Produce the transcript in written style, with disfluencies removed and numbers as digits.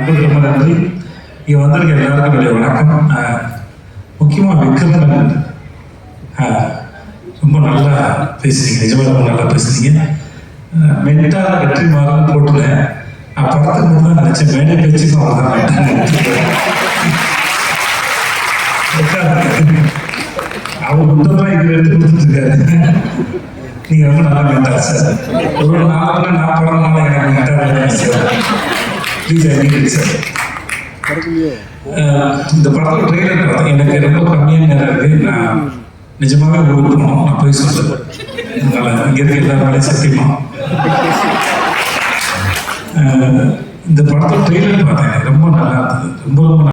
அன்புக்கு ரொம்ப நன்றி. இங்கே வந்திருக்க எல்லாருக்கும் என்னுடைய வணக்கம். முக்கியமாக விக்ரமன் ரொம்ப நல்லா பேசுனீங்க, நிஜமாக ரொம்ப நல்லா பேசுனீங்க. மென்டால் வெற்றி மாறன்னு போட்டுனேன். நான் படத்துக்கு மட்டும் தான் நினைச்சேன், மேடை பேச்சுக்கும் அவ்வளோதான். அவர் முதல்ல இங்கே எடுத்து கொடுத்துட்டு இருக்காரு. நீங்க ரொம்ப நல்லா மென்டால் சார். ஒரு நாள் நான் படம்னால எனக்கு mental sir. Please I sir. இந்த படத்தோட ட்ரெயிலர் பார்த்தேன். எனக்கு ரொம்ப கம்மியான நேரம் இருக்கு. நான் நிஜமாவே ஊருக்கு போகணும். நான் போய் சொல்றேன். இங்க இருக்க எல்லாரும் சத்தியமா இந்த படத்தோட ட்ரெயிலர் பார்த்தேன். ரொம்ப நல்லா இருந்தது. ரொம்ப